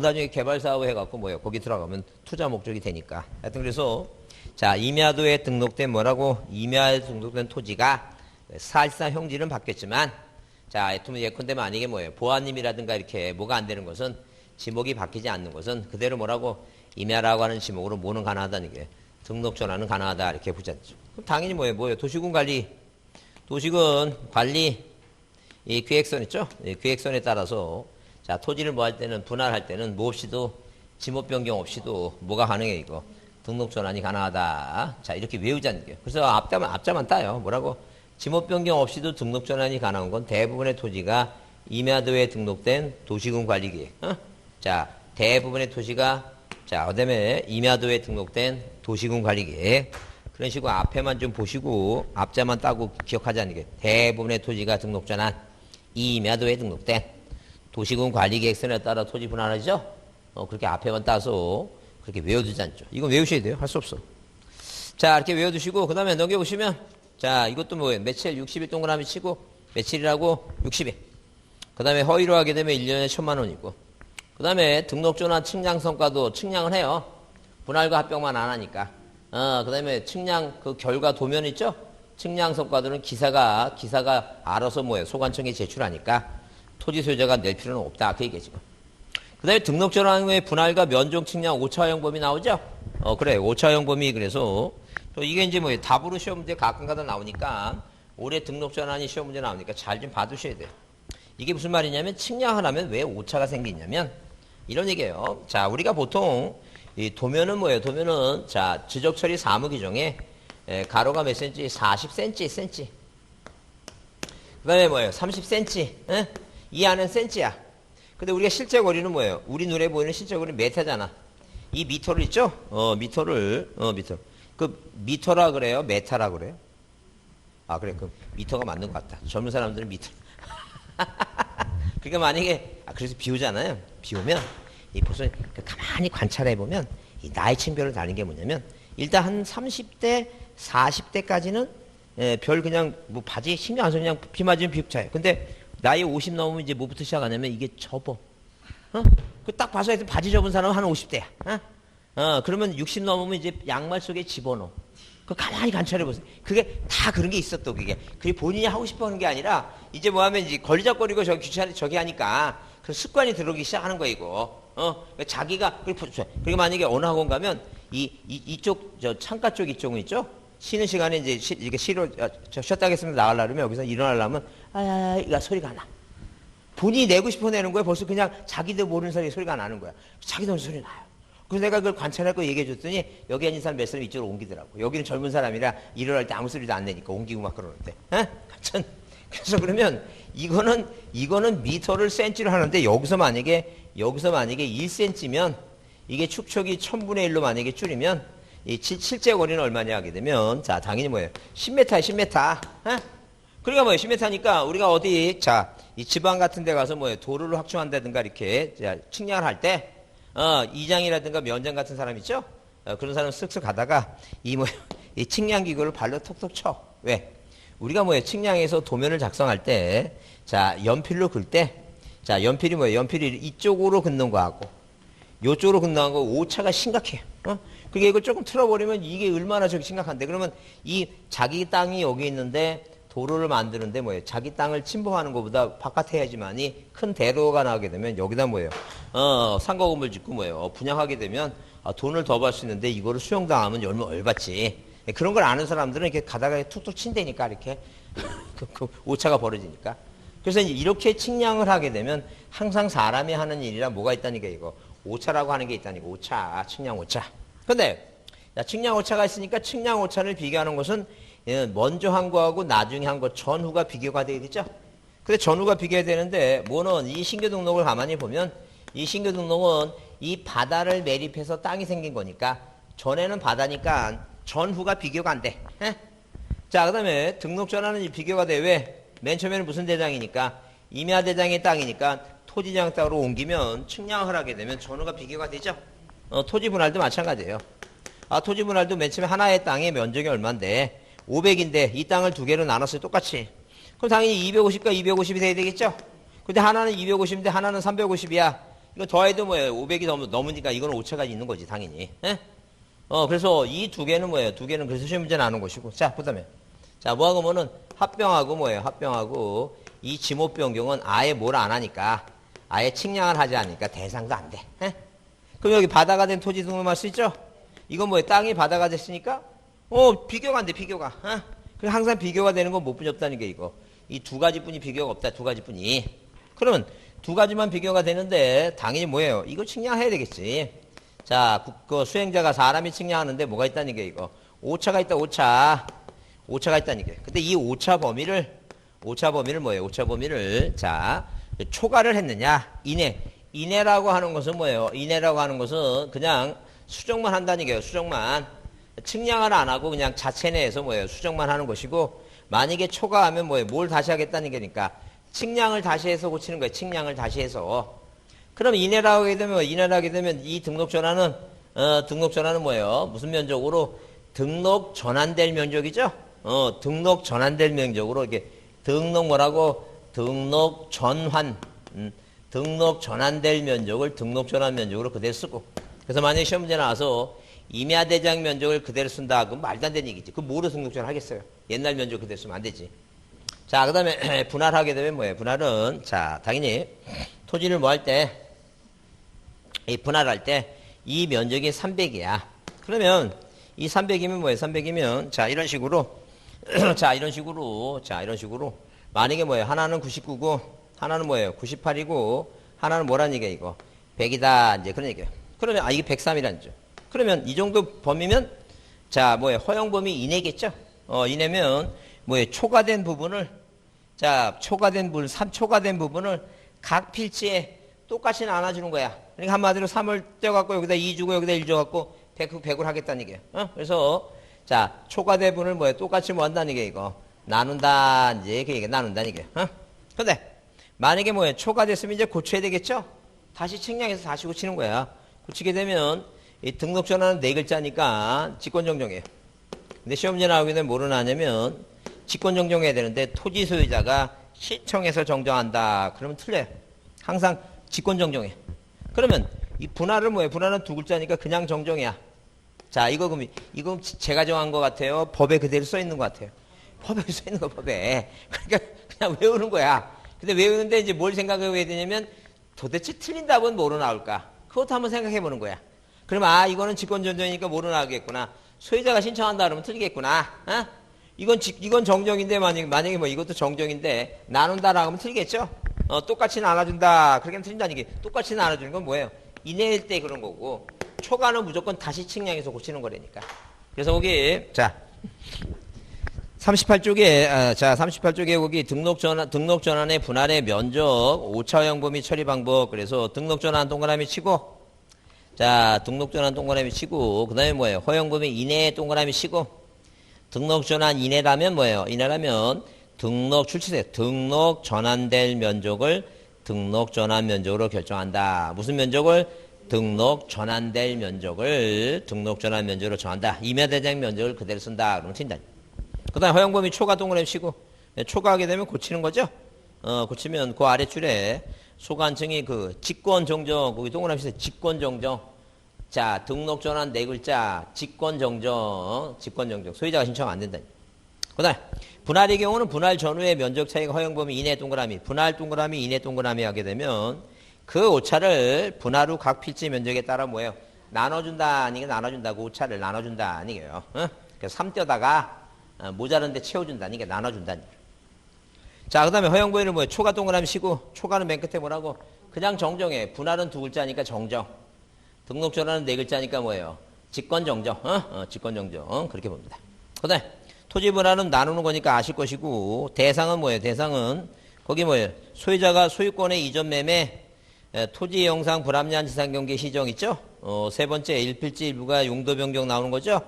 나중에 개발 사업 해갖고 뭐예요? 거기 들어가면 투자 목적이 되니까. 하여튼 그래서 자 임야도에 등록된 뭐라고? 임야에 등록된 토지가 사실상 형질은 바뀌었지만 자 예컨대 만약에 뭐예요? 보아님이라든가 이렇게 뭐가 안 되는 것은 지목이 바뀌지 않는 것은 그대로 뭐라고? 임야라고 하는 지목으로 뭐는 가능하다는 게 등록 전환은 가능하다 이렇게 보자죠. 그럼 당연히 뭐예요? 도시군 관리 이 계획선 있죠? 이 계획선에 따라서 자 토지를 뭐 할 때는 분할할 때는 뭐 없이도 지목 변경 없이도 뭐가 가능해 이거 등록 전환이 가능하다. 자 이렇게 외우자는 거예요. 그래서 앞자만 따요. 뭐라고? 지목 변경 없이도 등록 전환이 가능한 건 대부분의 토지가 임야도에 등록된 도시군 관리 계획. 자 대부분의 토지가 자 그다음에 임야도에 등록된 도시군 관리 계획. 그런 식으로 앞에만 좀 보시고 앞자만 따고 기억하자는 게 대부분의 토지가 등록 전환 임야도에 등록된 도시군 관리계획선에 따라 토지 분할하죠. 그렇게 앞에만 따서 그렇게 외워두지 않죠. 이건 외우셔야 돼요. 할 수 없어. 자 이렇게 외워두시고 그 다음에 넘겨보시면 자 이것도 뭐예요? 며칠 60일 동그라미 치고 며칠이라고 60일. 그 다음에 허위로 하게 되면 1년에 1,000만 원이고 그 다음에 등록 전환 측량 성과도 측량을 해요. 분할과 합병만 안 하니까. 그 다음에 측량 그 결과 도면 있죠? 측량 성과들은 기사가 알아서 뭐예요? 소관청에 제출하니까 토지 소유자가 낼 필요는 없다. 그 얘기지. 그 다음에 등록 전환 후에 분할과 면적 측량 5차형 범위 나오죠? 그래. 5차형 범위 그래서 또 이게 이제 뭐예요? 답으로 시험 문제 가끔가다 나오니까 올해 등록 전환이 시험 문제 나오니까 잘 좀 봐두셔야 돼요. 이게 무슨 말이냐면 측량을 하면 왜 오차가 생기냐면 이런 얘기예요. 자, 우리가 보통 이 도면은 뭐예요? 도면은 자, 지적 처리 사무 규정에 가로가 몇 센치? 40cm. 그다음에 뭐예요? 30cm. 에? 이 안은 센치야. 근데 우리가 실제 거리는 뭐예요? 우리 눈에 보이는 실제 거리는 메타잖아. 이 미터를 있죠? 미터. 그 미터라 그래요? 메타라 그래요? 아, 그래. 그 미터가 맞는 것 같다. 젊은 사람들은 미터. 그러니까 만약에 그래서 비 오잖아요. 비 오면 이 보통 가만히 관찰해 보면 이 나이 층별을 다는 게 뭐냐면 일단 한 30대, 40대까지는 별 그냥 뭐 바지 신경 안 써 그냥 비 맞으면 비 차요. 근데 나이 50 넘으면 이제 뭐부터 시작하냐면 이게 접어. 그 딱 봐서 해도 바지 접은 사람은 한 50대야. 그러면 60 넘으면 이제 양말 속에 집어넣어. 그 가만히 관찰해 보세요. 그게 다 그런 게 있어 또 그게. 그게 본인이 하고 싶어 하는 게 아니라 이제 뭐 하면 이제 걸리적거리고 저기 하니까 그 습관이 들어오기 시작하는 거야 이거. 그러니까 자기가 그리고 만약에 어느 학원 가면 이쪽 저 창가 쪽 이쪽은 있죠. 쉬는 시간에 이제 이렇게 쉬었다 하겠습니다 나가려 그러면 여기서 일어나려면 이가 소리가 나. 본인이 내고 싶어 내는 거야. 벌써 그냥 자기도 모르는 소리가 나는 거야. 자기도 모르는 소리 나요. 그래서 내가 그걸 관찰하고 얘기해 줬더니 여기 앉은 사람 몇 사람 이쪽으로 옮기더라고. 여기는 젊은 사람이라 일어날 때 아무 소리도 안 내니까 옮기고 막 그러는데. 하여튼 그래서 그러면 이거는 미터를 센치로 하는데 여기서 만약에 1cm면 이게 축척이 1000분의 1로 만약에 줄이면 이 실제 거리는 얼마냐 하게 되면 자 당연히 뭐예요? 10m야 10m. 그러니까 뭐예요? 10m니까 우리가 어디 이 지방 같은 데 가서 뭐예요? 도로를 확충한다든가 이렇게 측량을 할 때 이장이라든가 면장 같은 사람 있죠? 그런 사람 쓱쓱 가다가 이 측량 기구를 발로 톡톡 쳐. 왜? 우리가 뭐예요? 측량해서 도면을 작성할 때 연필로 긁을 때 연필이 뭐예요? 연필이 이쪽으로 긋는 거하고 요쪽으로 긋는 거하고 오차가 심각해요. 그게 이걸 조금 틀어버리면 이게 얼마나 저기 심각한데 그러면 이 자기 땅이 여기 있는데 도로를 만드는데 뭐예요? 자기 땅을 침범하는 것보다 바깥에 해야지만이 큰 대로가 나오게 되면 여기다 뭐예요? 상가 건물 짓고 뭐예요? 분양하게 되면 돈을 더 벌 수 있는데 이거를 수용당하면 얼마 얼받지. 그런 걸 아는 사람들은 이렇게 가다가 툭툭 친다니까 이렇게 그 오차가 벌어지니까. 그래서 이제 이렇게 측량을 하게 되면 항상 사람이 하는 일이라 뭐가 있다니까 이거 오차라고 하는 게 있다니까 오차, 측량 오차. 근데 측량 오차가 있으니까 측량 오차를 비교하는 것은 먼저 한 거하고 나중에 한 거 전후가 비교가 되겠죠. 근데 전후가 비교해야 되는데 뭐는 이 신규 등록을 가만히 보면 이 신규 등록은 이 바다를 매립해서 땅이 생긴 거니까 전에는 바다니까 전후가 비교가 안 돼. 자, 그 다음에 등록 전환은 비교가 돼. 왜? 맨 처음에는 무슨 대장이니까 임야 대장의 땅이니까 토지장 땅으로 옮기면 측량을 하게 되면 전후가 비교가 되죠. 토지 분할도 마찬가지예요. 토지 분할도 맨 처음에 하나의 땅의 면적이 얼만데 500인데 이 땅을 두 개로 나눴어요. 똑같이. 그럼 당연히 250과 250이 돼야 되겠죠? 근데 하나는 250인데 하나는 350이야. 이거 더해도 뭐예요? 500이 넘으니까 이거는 오차가 있는 거지, 당연히. 그래서 이 두 개는 뭐예요? 두 개는 그래서 시험 문제 나오는 것이고. 자, 그 다음에. 자, 뭐하고 뭐는 합병하고 뭐예요? 합병하고 이 지목 변경은 아예 뭘 안 하니까 아예 측량을 하지 않으니까 대상도 안 돼. 그럼 여기 바다가 된 토지 등록할 수 있죠? 이건 뭐예요? 땅이 바다가 됐으니까 비교가 안 돼, 비교가. 그래서 항상 비교가 되는 건 못 뿐이 없다는 게 이거. 이 두 가지뿐이 비교가 없다, 두 가지뿐이. 그러면 두 가지만 비교가 되는데 당연히 뭐예요? 이거 측량해야 되겠지. 자, 그 수행자가 사람이 측량하는데 뭐가 있다는 게 이거. 오차가 있다, 오차. 오차가 있다는 게. 근데 이 오차 범위를 뭐예요? 오차 범위를 초과를 했느냐? 이내라고 하는 것은 뭐예요? 이내라고 하는 것은 그냥 수정만 한다는 게요. 수정만. 측량을 안 하고 그냥 자체 내에서 뭐예요? 수정만 하는 것이고 만약에 초과하면 뭐예요? 뭘 다시 하겠다는 게니까 측량을 다시 해서 고치는 거예요. 측량을 다시 해서. 그럼 이내라고 하게 되면 이 등록 전환은 뭐예요? 무슨 면적으로? 등록 전환될 면적이죠? 등록 전환될 면적으로 이게 등록 뭐라고? 등록 전환. 등록 전환될 면적을 등록 전환 면적으로 그대로 쓰고. 그래서 만약에 시험 문제 나와서 임야대장 면적을 그대로 쓴다. 그럼 말도 안 되는 얘기지. 그럼 뭐로 등록 전환 하겠어요? 옛날 면적 그대로 쓰면 안 되지. 자, 그 다음에 분할하게 되면 뭐예요? 분할은 당연히 토지를 뭐 할 때, 이 분할할 때 이 면적이 300이야. 그러면 이 300이면 뭐예요? 300이면 이런 식으로 자, 이런 식으로, 만약에 뭐예요? 하나는 99고, 하나는 뭐예요? 98이고, 하나는 뭐란 얘기야, 이거? 100이다. 이제 그런 얘기예요. 그러면, 이게 103이라는 거죠. 그러면 이 정도 범위면, 자, 뭐예요? 허용 범위 이내겠죠? 이내면, 뭐예요? 초과된 부분을, 자, 초과된 부분, 3초과된 부분을 각 필지에 똑같이 나눠주는 거야. 그러니까 한마디로 3을 떼어갖고 여기다 2 주고 여기다 1 줘갖고 100을 하겠다는 얘기예요. 그래서, 자, 초과대분을 뭐예요? 똑같이 뭐 한다는 얘기예요, 이거. 나눈다, 이제 그 얘기 나눈다는 얘기예요. 근데, 만약에 뭐예요? 초과됐으면 이제 고쳐야 되겠죠? 다시 측량해서 다시 고치는 거야. 고치게 되면, 이 등록 전환은 4글자니까 직권정정이에요. 근데 시험 문제 나오게 되면 뭐로 나냐면, 직권정정해야 되는데, 토지 소유자가 신청해서 정정한다. 그러면 틀려요. 항상 직권정정해. 그러면, 이 분할은 뭐예요? 분할은 2글자니까 그냥 정정이야. 자, 이거 제가 정한 것 같아요? 법에 그대로 써 있는 것 같아요? 법에 써 있는 거, 법에. 그러니까 그냥 외우는 거야. 근데 외우는데 이제 뭘 생각해야 되냐면 도대체 틀린 답은 뭐로 나올까? 그것도 한번 생각해 보는 거야. 그러면 이거는 직권정정이니까 뭐로 나오겠구나. 소유자가 신청한다 그러면 틀리겠구나. 이건 정정인데 만약에 뭐 이것도 정정인데 나눈다라고 하면 틀리겠죠? 똑같이 나눠준다. 그렇게 하면 틀린다는 게 똑같이 나눠주는 건 뭐예요? 이내일 때 그런 거고. 초과는 무조건 다시 측량해서 고치는 거라니까. 그래서 거기, 자, 38쪽에 거기 등록전환의 분할의 면적, 5차 허용 범위 처리 방법. 그래서 등록전환 동그라미 치고, 자, 등록전환 동그라미 치고, 그 다음에 뭐예요? 허용 범위 이내에 동그라미 치고, 등록전환 이내라면 뭐예요? 이내라면 등록 전환될 면적을 등록 전환 면적으로 결정한다. 무슨 면적을? 등록 전환될 면적을 등록 전환 면적으로 정한다. 임야대장 면적을 그대로 쓴다. 그러면 튄다. 그 다음에 허용범위 초과 동그라미 치고, 초과하게 되면 고치는 거죠? 고치면 그 아래줄에 소관청이 그 직권정정, 거기 동그라미 치세요. 직권정정. 자, 등록 전환 4글자, 직권정정. 소유자가 신청 안 된다. 그 다음에 분할의 경우는 분할 전후의 면적 차이가 허용범위 이내 동그라미, 분할 동그라미 이내 동그라미 하게 되면 그 오차를 분할 후 각 필지 면적에 따라 뭐예요? 나눠준다, 아니게 나눠준다고 오차를 나눠준다, 아니게요. 그래서 3떼다가 모자란데 채워준다, 아니게 나눠준다. 자, 그 다음에 허용범위는 뭐예요? 초과 동그라미 치고, 초과는 맨 끝에 뭐라고? 그냥 정정해. 분할은 2글자니까 정정. 등록 전환은 4글자니까 뭐예요? 직권정정. 직권정정. 그렇게 봅니다. 그 다음에 토지 분할은 나누는 거니까 아실 것이고, 대상은 뭐예요? 대상은 거기 뭐예요? 소유자가 소유권의 이전 매매, 토지 영상 불합리한 지상경계 시정 있죠? 세 번째 일필지 일부가 용도 변경 나오는 거죠?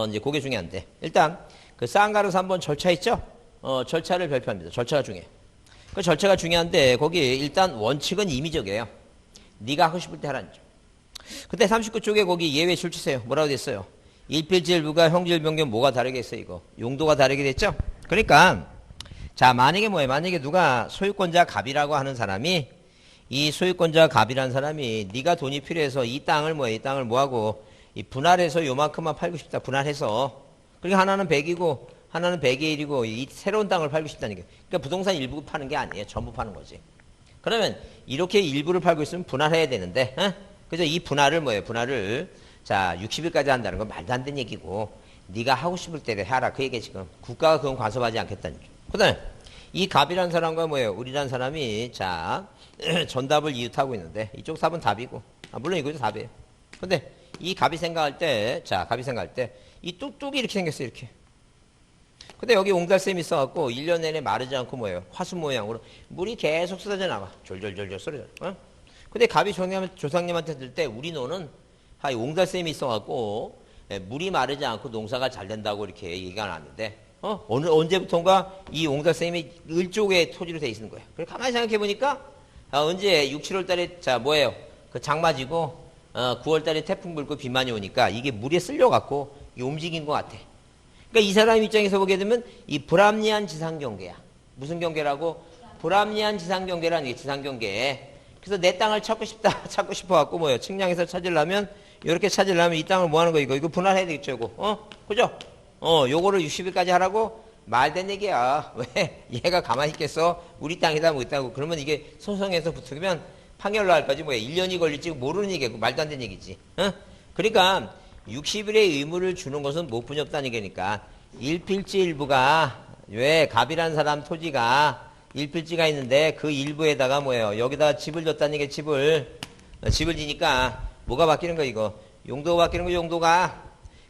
이제 그게 중요한데. 일단, 그 쌍가루 3번 절차 있죠? 절차를 발표합니다. 절차가 중요해. 그 절차가 중요한데, 거기 일단 원칙은 임의적이에요. 네가 하고 싶을 때 하라는 점. 그때 39쪽에 거기 예외 출치세요. 뭐라고 됐어요? 일필지 일부가 형질 변경 뭐가 다르겠어요, 이거? 용도가 다르게 됐죠? 그러니까, 자, 만약에 뭐예요? 만약에 누가 소유권자 갑이라고 하는 사람이 이 소유권자 갑이라는 사람이 네가 돈이 필요해서 이 땅을 뭐하고 이 분할해서 요만큼만 팔고 싶다. 분할해서. 그러니까 하나는 100이고 하나는 100의 1이고 이 새로운 땅을 팔고 싶다는 게. 그러니까 부동산 일부 파는 게 아니에요. 전부 파는 거지. 그러면 이렇게 일부를 팔고 있으면 분할해야 되는데, 그래서 이 분할을 분할을 자 60일까지 한다는 건 말도 안 되는 얘기고 네가 하고 싶을 때 해라. 그 얘기 지금 국가가 그건 간섭하지 않겠다는 거죠. 그다음에 이 갑이라는 사람과 우리라는 사람이 자 전답을 이웃하고 있는데 이쪽 답은 답이고 물론 이것도 답이에요. 근데 이 갑이 생각할 때 이 뚝뚝이 이렇게 생겼어요. 이렇게. 근데 여기 옹달샘이 있어갖고 1년 내내 마르지 않고 화순 모양으로 물이 계속 쏟아져 나와. 졸졸졸졸 쏟아져. 근데 갑이 조상님한테 들 때 우리 노는 옹달샘이 있어갖고 물이 마르지 않고 농사가 잘 된다고 이렇게 얘기가 나왔는데 언제부턴가 이 옹달샘이 을쪽에 토지로 돼 있는 거예요. 그래서 가만히 생각해 보니까 언제 6, 7월 달에 그 장마지고 9월 달에 태풍 불고 비 많이 오니까 이게 물에 쓸려갖고 움직인 것 같아. 그러니까 이 사람 입장에서 보게 되면 이 불합리한 지상경계야. 무슨 경계라고? 불합리한 지상경계라는 게 지상경계. 그래서 내 땅을 찾고 싶어갖고 측량해서 찾으려면 이렇게 찾으려면 이 땅을 뭐 하는 거 이거 분할해야 되겠죠, 이거. 그죠? 요거를 60일까지 하라고 말된 얘기야. 왜? 얘가 가만히 있겠어? 우리 땅이다 뭐 있다고. 그러면 이게 소송에서 붙으면 판결 나올까지 1년이 걸릴지 모르는 얘기고 말도 안 되는 얘기지. 그러니까 60일의 의무를 주는 것은 못 분이 없다는 얘기니까 일필지 일부가 왜 갑이라는 사람 토지가 일필지가 있는데 그 일부에다가 뭐예요? 여기다가 집을 줬다는 게 집을 지니까 뭐가 바뀌는 거 이거? 용도가 바뀌는 거 용도가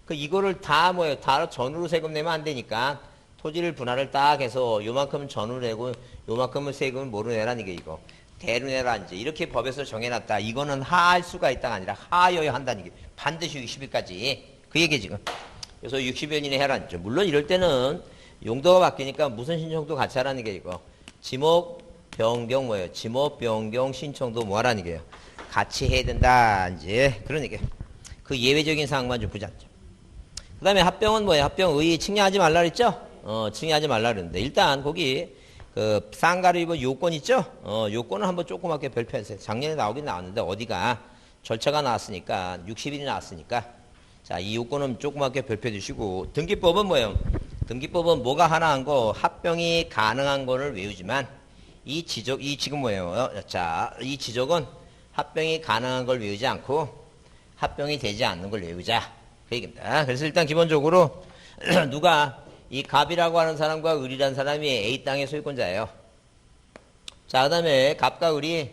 그 이거를 다 뭐예요? 다 전으로 세금 내면 안 되니까 토지를 분할을 딱 해서 요만큼은 전으로 내고 요만큼은 세금을 뭐로 내라는 게 이거. 대로 내라 이제 이렇게 법에서 정해놨다. 이거는 하할 수가 있다가 아니라 하여야 한다는 게 반드시 60일까지 그 얘기 지금. 그래서 60일 이내 해라죠. 물론 이럴 때는 용도가 바뀌니까 무슨 신청도 같이 하라는 게 이거. 지목 변경 뭐예요? 지목 변경 신청도 뭐 하라는 게요? 같이 해야 된다 이제 그런 얘기예요. 그 예외적인 사항만 좀 보자. 그 다음에 합병은 뭐예요? 합병 의의 측량하지 말라 그랬죠? 측량하지 말라 그랬는데 일단 거기 그 쌍가루 입은 요건 있죠? 요건을 한번 조그맣게 별표했어요. 작년에 나오긴 나왔는데 어디가 절차가 나왔으니까 60일이 나왔으니까 자, 이 요건은 조그맣게 별표 주시고 등기법은 뭐예요? 등기법은 뭐가 하나 한 거 합병이 가능한 거를 외우지만 이 지금 뭐예요? 자, 이 지적은 합병이 가능한 걸 외우지 않고 합병이 되지 않는 걸 외우자. 그 얘기입니다. 그래서 일단 기본적으로 누가 이 갑이라고 하는 사람과 을이라는 사람이 A 땅의 소유권자예요. 자, 그 다음에 갑과 을이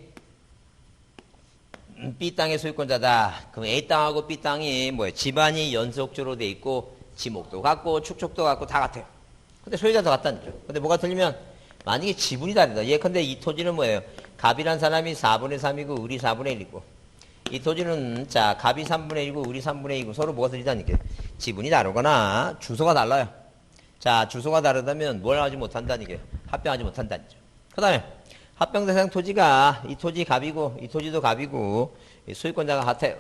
B 땅의 소유권자다. 그럼 A 땅하고 B 땅이 뭐예요? 집안이 연속적으로 돼 있고 지목도 같고 축척도 같고 다 같아요. 근데 소유자도 같다는 거죠. 근데 뭐가 틀리면 만약에 지분이 다르다. 예컨대 이 토지는 뭐예요? 갑이란 사람이 4분의 3이고 을이 4분의 1이고 이 토지는 자 갑이 3분의 1이고 을이 3분의 2이고 서로 뭐가 틀리다니까 지분이 다르거나 주소가 달라요. 자 주소가 다르다면 뭘 하지 못한다는 게 합병하지 못한다는 거죠. 그 다음에 합병 대상 토지가 이 토지 갑이고 이 토지도 갑이고 소유권자가 같아요.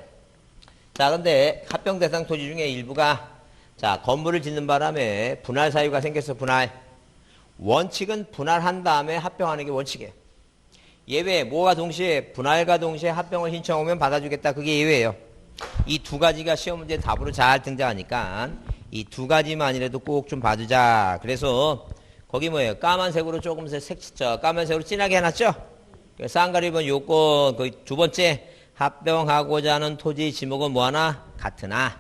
자 근데 합병 대상 토지 중에 일부가 자 건물을 짓는 바람에 분할 사유가 생겨서 분할 원칙은 분할한 다음에 합병하는 게 원칙이에요. 예외 뭐가 동시에 분할과 동시에 합병을 신청하면 받아주겠다. 그게 예외예요. 이 두 가지가 시험 문제 답으로 잘 등장하니까 이 두 가지만이라도 꼭 좀 봐주자. 그래서 거기 뭐예요? 까만색으로 조금 까만색으로 진하게 해놨죠? 쌍가루 입은 요건 그 두 번째 합병하고자 하는 토지 지목은 뭐하나? 같으나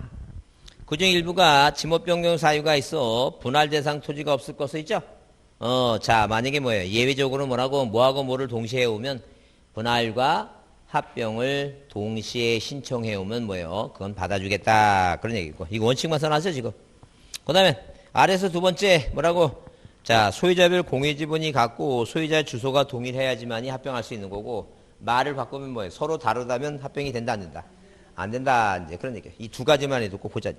그중 일부가 지목 변경 사유가 있어 분할 대상 토지가 없을 것을 있죠? 자 만약에 뭐예요? 예외적으로 뭐라고 뭐하고 뭐를 동시에 해오면 분할과 합병을 동시에 신청해오면 뭐예요? 그건 받아주겠다. 그런 얘기고. 이거 원칙만 써놨죠, 지금. 그 다음에, 아래서 두 번째, 뭐라고? 자, 소유자별 공유 지분이 같고, 소유자의 주소가 동일해야지만이 합병할 수 있는 거고, 말을 바꾸면 뭐예요? 서로 다르다면 합병이 된다, 안 된다? 안 된다, 이제 그런 얘기예요. 이 두 가지만 해도 꼭 보자.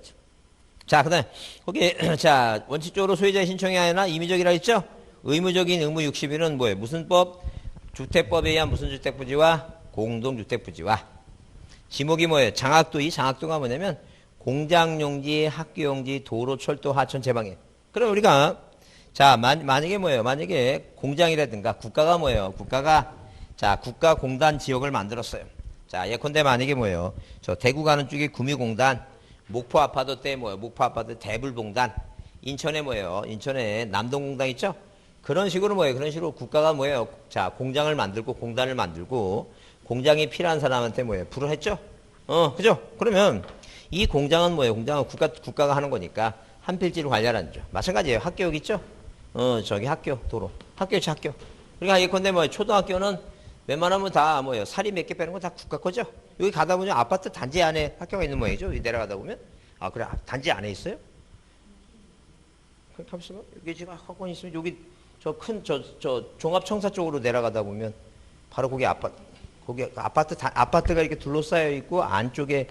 자, 그 다음에, 거기, 자, 원칙적으로 소유자의 신청이 아니라 임의적이라 했죠? 의무적인 의무 60일은 뭐예요? 무슨 법? 주택법에 의한 무슨 주택부지와 공동주택부지와 지목이 뭐예요? 장학도. 이 장학도가 뭐냐면 공장용지, 학교용지, 도로, 철도, 하천, 제방에. 그럼 우리가 자 만약에 뭐예요? 만약에 공장이라든가 국가가 뭐예요? 국가가 자 국가공단 지역을 만들었어요. 자 예컨대 만약에 뭐예요? 저 대구 가는 쪽에 구미공단, 목포 아파트 때 뭐예요? 목포 아파트 대불공단, 인천에 뭐예요? 인천에 남동공단 있죠? 그런 식으로 뭐예요? 그런 식으로 국가가 뭐예요? 자 공장을 만들고 공단을 만들고 공장이 필요한 사람한테 뭐예요? 불을 했죠? 그죠? 그러면 이 공장은 뭐예요? 공장은 국가가 하는 거니까 한 필지를 관리하라는 거죠. 마찬가지예요. 학교 여기 있죠? 저기 학교, 도로. 학교, 학교. 그러니까 예컨대 뭐예요? 초등학교는 웬만하면 다 뭐예요? 사리 몇 개 빼는 거 다 국가 거죠? 여기 가다 보면 아파트 단지 안에 학교가 있는 모양이죠? 여기 내려가다 보면. 아, 그래? 단지 안에 있어요? 가만있어 봐. 여기 지금 학원 있으면 여기 저 종합청사 쪽으로 내려가다 보면 바로 거기 아파트가 이렇게 둘러싸여 있고 안쪽에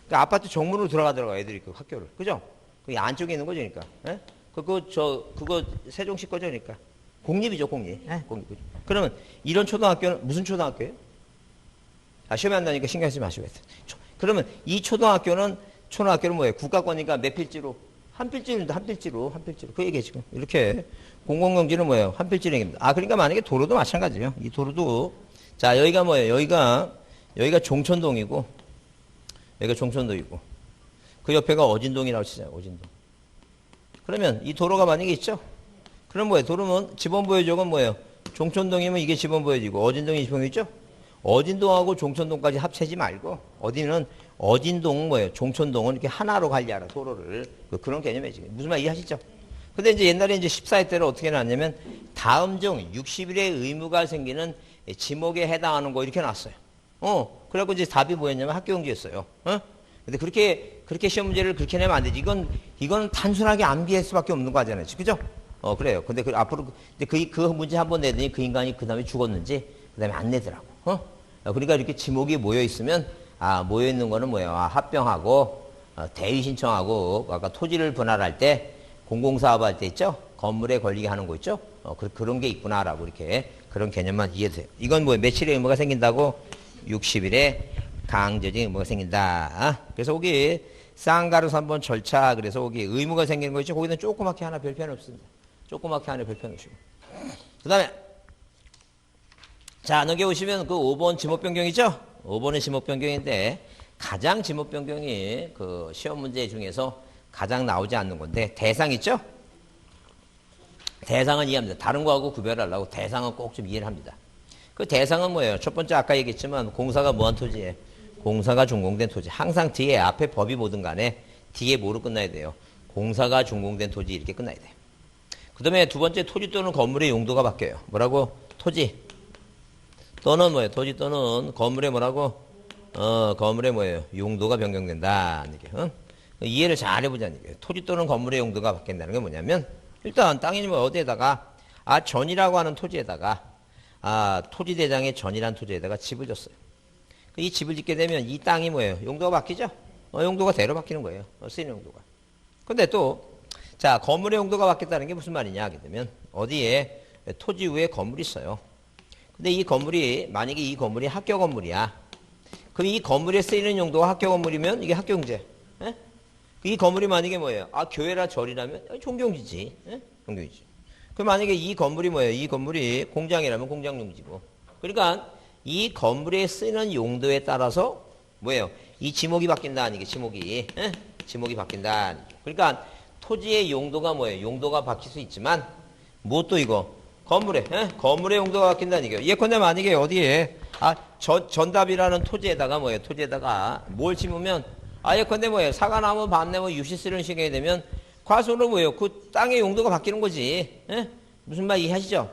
그러니까 아파트 정문으로 들어가더라고 애들이 그 학교를 그죠? 그 안쪽에 있는 거죠, 그러니까. 예? 그거 세종시 거죠, 그러니까. 공립이죠, 공립. 예? 공립. 그러면 이런 초등학교는 무슨 초등학교예요? 아 시험에 안 나니까 신경 쓰지 마시고 했어요. 그러면 이 초등학교는 뭐예요? 국가권이니까 몇 필지로? 한 필지로. 그 얘기예요, 지금. 이렇게 공공용지는 뭐예요? 한 필지로 얘기입니다. 아 그러니까 만약에 도로도 마찬가지예요. 이 도로도 자 여기가 뭐예요? 여기가 종천동이고 여기가 종천동이고 그 옆에가 어진동이라고 치잖아요. 어진동. 그러면 이 도로가 만약에 있죠? 그럼 뭐예요? 도로는 지번보유지역은 뭐예요? 종천동이면 이게 지번보유지고 어진동이 지번보유지죠? 어진동하고 종천동까지 합치지 말고 어디는 어진동 뭐예요? 종천동은 이렇게 하나로 관리하라 도로를 그런 개념이지. 무슨 말 이해하시죠? 근데 이제 옛날에 이제 14회 때는 어떻게 나왔냐면 다음 중 60일의 의무가 생기는 지목에 해당하는 거 이렇게 나왔어요. 그래갖고 이제 답이 뭐였냐면 학교용지였어요. 근데 그렇게 시험 문제를 그렇게 내면 안 되지. 이건 단순하게 암기할 수밖에 없는 거 아니잖아요. 그죠? 그래요. 근데 앞으로, 그 문제 한번 내더니 그 인간이 그 다음에 죽었는지, 그 다음에 안 내더라고. 그러니까 이렇게 지목이 모여있으면, 모여있는 거는 뭐예요? 합병하고, 대위 신청하고, 아까 토지를 분할할 때, 공공사업 할 때 있죠? 건물에 걸리게 하는 거 있죠? 그런 게 있구나라고 이렇게, 그런 개념만 이해돼요. 이건 뭐 며칠의 의무가 생긴다고? 60일에 강제적인 의무가 생긴다. 그래서 거기 쌍가루 3번 절차, 그래서 거기 의무가 생기는 거 있죠? 거기는 조그맣게 하나 별표는 없습니다. 조그맣게 하나 별표는 없고. 그 다음에, 자, 넘겨보시면 그 5번 지목 변경이죠? 5번은 지목 변경인데, 가장 지목 변경이 그 시험 문제 중에서 가장 나오지 않는 건데, 대상 있죠? 대상은 이해합니다. 다른 거하고 구별하려고 대상은 꼭 좀 이해를 합니다. 그 대상은 뭐예요? 첫 번째 아까 얘기했지만 공사가 뭐한 토지예요? 공사가 준공된 토지. 항상 뒤에 앞에 법이 뭐든 간에 뒤에 뭐로 끝나야 돼요? 공사가 준공된 토지 이렇게 끝나야 돼요. 그 다음에 두 번째 토지 또는 건물의 용도가 바뀌어요. 뭐라고? 토지 또는 뭐예요? 토지 또는 건물의 뭐라고? 건물의 뭐예요? 용도가 변경된다. 이게, 이해를 잘 해보자는 얘기예요. 토지 또는 건물의 용도가 바뀐다는 게 뭐냐면 일단 땅이 뭐 어디에다가 전이라고 하는 토지에다가 토지대장의 전이라는 토지에다가 집을 졌어요. 이 집을 짓게 되면 이 땅이 뭐예요? 용도가 바뀌죠? 용도가 대로 바뀌는 거예요. 쓰이는 용도가. 근데 또, 자, 건물의 용도가 바뀌었다는 게 무슨 말이냐 하게 되면, 어디에 토지 위에 건물이 있어요. 근데 이 건물이, 만약에 이 건물이 학교 건물이야. 그럼 이 건물에 쓰이는 용도가 학교 건물이면 이게 학교용지. 이 건물이 만약에 뭐예요? 교회라 절이라면 종교용지지. 종교용지. 그럼 만약에 이 건물이 뭐예요? 이 건물이 공장이라면 공장용지고. 그러니까 이 건물에 쓰는 용도에 따라서 뭐예요? 이 지목이 바뀐다. 이게 지목이. 지목이 바뀐다. 그러니까 토지의 용도가 뭐예요? 용도가 바뀔 수 있지만 뭐 또 이거 건물의 용도가 바뀐다는 얘기예요. 예컨대 만약에 어디에 전답이라는 토지에다가 뭐예요? 토지에다가 뭘 심으면 예컨대 뭐예요? 사과나무, 밤나무, 유시스를 심게 되면 과수로 뭐예요? 그 땅의 용도가 바뀌는 거지. 무슨 말 이해하시죠?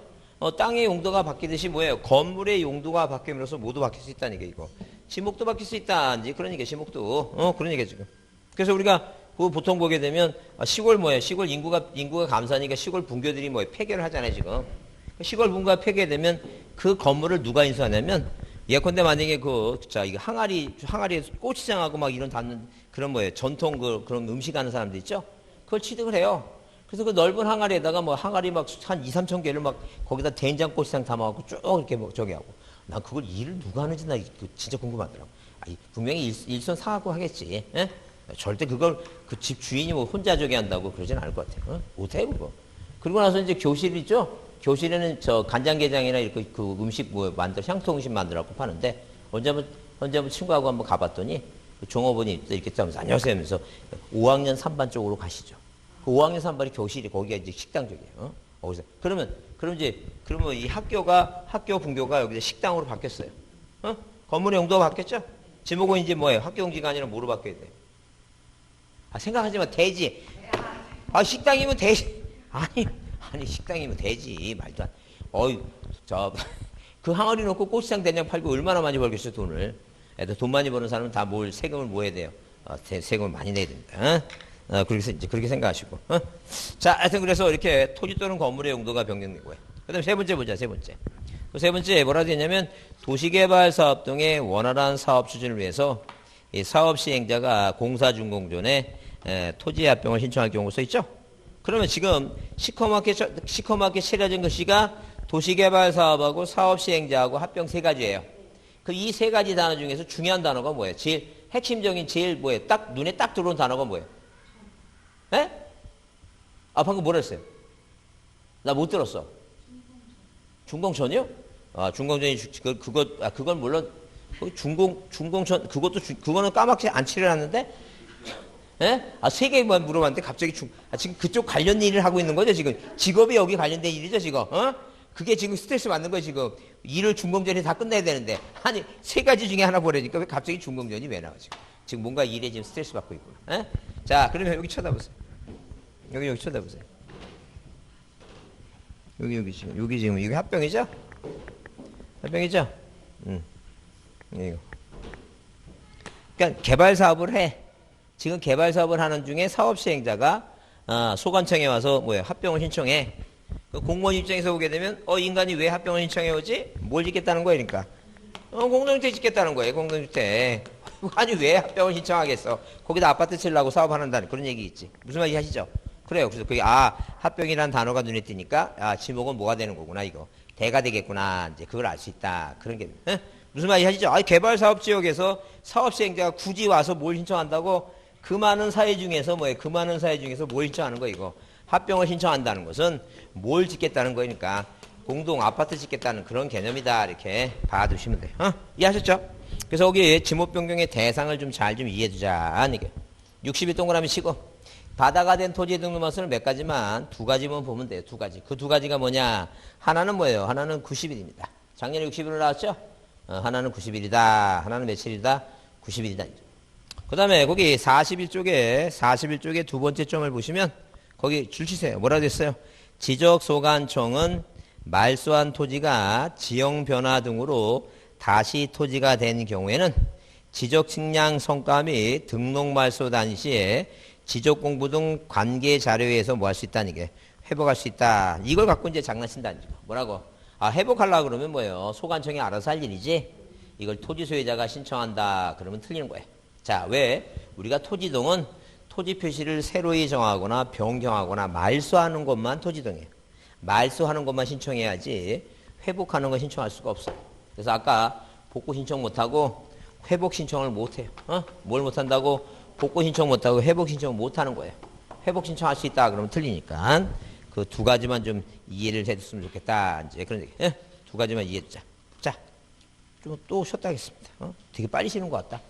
땅의 용도가 바뀌듯이 뭐예요? 건물의 용도가 바뀌면서 모두 바뀔 수 있다는 얘기 이거. 지목도 바뀔 수 있다는지 그런 얘기야. 지목도 그런 얘기야 지금. 그래서 우리가 그 보통 보게 되면 시골 뭐예요? 시골 인구가 감사하니까 시골 분교들이 뭐예요? 폐교를 하잖아요 지금. 시골 분교가 폐교되면 그 건물을 누가 인수하냐면 예컨대 만약에 이거 항아리에 고추장하고 막 이런 닿는 그런 뭐예요? 전통 그런 음식 하는 사람들 있죠? 그걸 취득을 해요. 그래서 그 넓은 항아리에다가 항아리 막 한 2, 3천 개를 막 거기다 된장 고추장 담아갖고 쭉 이렇게 저기 하고. 난 그걸 일을 누가 하는지 나 진짜 궁금하더라고. 분명히 일손 사갖고 하겠지. 절대 그걸 그 집 주인이 혼자 저기 한다고 그러진 않을 것 같아요. 못해 그거. 그리고 나서 이제 교실 있죠? 교실에는 간장게장이나 이렇게 그 음식 향토 음식 만들어갖고 파는데 언제 한번 친구하고 한번 가봤더니 그 종업원이 이렇게 하면서 안녕하세요 하면서 5학년 3반 쪽으로 가시죠. 그 5학년 3반이 교실이 거기가 이제 식당 쪽이에요. 거기서 그러면 이 학교 분교가 여기 식당으로 바뀌었어요. 건물의 용도가 바뀌었죠? 지목은 이제 뭐예요? 학교용지가 아니라 뭐로 바뀌어야 돼요? 생각하지 마. 돼지. 식당이면 돼지. 아니 식당이면 돼지. 말도 안. 그 항아리 놓고 고추장 된장 팔고 얼마나 많이 벌겠어요 돈을. 돈 많이 버는 사람은 다 세금을 뭐 해야 돼요? 세금을 많이 내야 됩니다. 그렇게 생각하시고. 자, 하여튼 그래서 이렇게 토지 또는 건물의 용도가 변경되고요. 그 다음에 세 번째 보자, 세 번째. 그 세 번째 뭐라 되냐면 도시개발사업 등의 원활한 사업 추진을 위해서 이 사업 시행자가 공사준공전에 토지 합병을 신청할 경우가 써 있죠? 그러면 지금 시커멓게 칠해진 글씨가 도시개발사업하고 사업 시행자하고 합병 세 가지예요. 그 이 세 가지 단어 중에서 중요한 단어가 뭐예요? 제일 핵심적인 뭐예요? 딱 눈에 딱 들어온 단어가 뭐예요? 방금 뭐라 했어요? 나 못 들었어. 준공천이요? 준공천이 그건 물론 준공천 그거는 까맣게 안 칠해놨는데 세 개만 물어봤는데 갑자기 지금 그쪽 관련 일을 하고 있는 거죠 지금. 직업이 여기 관련된 일이죠 지금. 그게 지금 스트레스 받는 거예요 지금. 일을 준공전에 다 끝내야 되는데 세 가지 중에 하나 보내니까 왜 갑자기 준공전이 왜 나와 지금 뭔가 일에 지금 스트레스 받고 있구나. 자, 그러면 여기 쳐다보세요. 여기 쳐다보세요. 여기 지금 이게 합병이죠? 합병이죠? 이거. 그러니까 개발 사업을 해. 지금 개발 사업을 하는 중에 사업 시행자가 소관청에 와서 합병을 신청해. 그 공무원 입장에서 보게 되면 인간이 왜 합병을 신청해 오지? 뭘 짓겠다는 거야, 그러니까. 공동주택 짓겠다는 거예요, 공동주택. 아니 왜 합병을 신청하겠어? 거기다 아파트 치려고 사업하는다는 그런 얘기 있지. 무슨 말인지 아시죠? 그래요. 그래서 그게 합병이라는 단어가 눈에 띄니까 지목은 뭐가 되는 거구나 이거. 대가 되겠구나. 이제 그걸 알 수 있다. 그런 게. 무슨 말인지 아시죠? 개발 사업 지역에서 사업 시행자가 굳이 와서 뭘 신청한다고? 그 많은 사회 중에서 그 많은 사회 중에서 뭘 신청하는 거 이거. 합병을 신청한다는 것은 뭘 짓겠다는 거니까 공동 아파트 짓겠다는 그런 개념이다. 이렇게 봐두시면 돼요. 이해하셨죠? 그래서 거기 지목 변경의 대상을 좀 잘 좀 이해해두자. 이게 60일 동그라미 치고 바다가 된 토지의 등록만수는 몇 가지만 두 가지만 보면 돼요. 두 가지. 그 두 가지가 뭐냐? 하나는 뭐예요? 하나는 90일입니다. 작년에 60일로 나왔죠? 하나는 90일이다. 하나는 며칠이다? 90일이다. 그 다음에 거기 41쪽에 두 번째 점을 보시면 거기 줄 치세요. 뭐라고 됐어요? 지적소관청은 말소한 토지가 지형 변화 등으로 다시 토지가 된 경우에는 지적 측량 성과 및 등록 말소 당시에 지적 공부 등 관계 자료에서 뭐 할 수 있다는 게 회복할 수 있다. 이걸 갖고 이제 장난친다는 거죠. 뭐라고? 회복하려고 그러면 뭐예요? 소관청이 알아서 할 일이지. 이걸 토지 소유자가 신청한다. 그러면 틀리는 거예요. 자, 왜? 우리가 토지동은 토지 표시를 새로이 정하거나 변경하거나 말소하는 것만 토지동이에요. 말소하는 것만 신청해야지 회복하는 거 신청할 수가 없어요. 그래서 아까 복구 신청 못하고 회복 신청을 못해요. 뭘 못한다고? 복구 신청 못하고 회복 신청 못하는 거예요. 회복 신청할 수 있다 그러면 틀리니까 그 두 가지만 좀 이해를 해줬으면 좋겠다. 이제 그런 얘기. 두 가지만 이해해주자. 자, 좀 또 쉬었다 하겠습니다. 되게 빨리 쉬는 것 같다.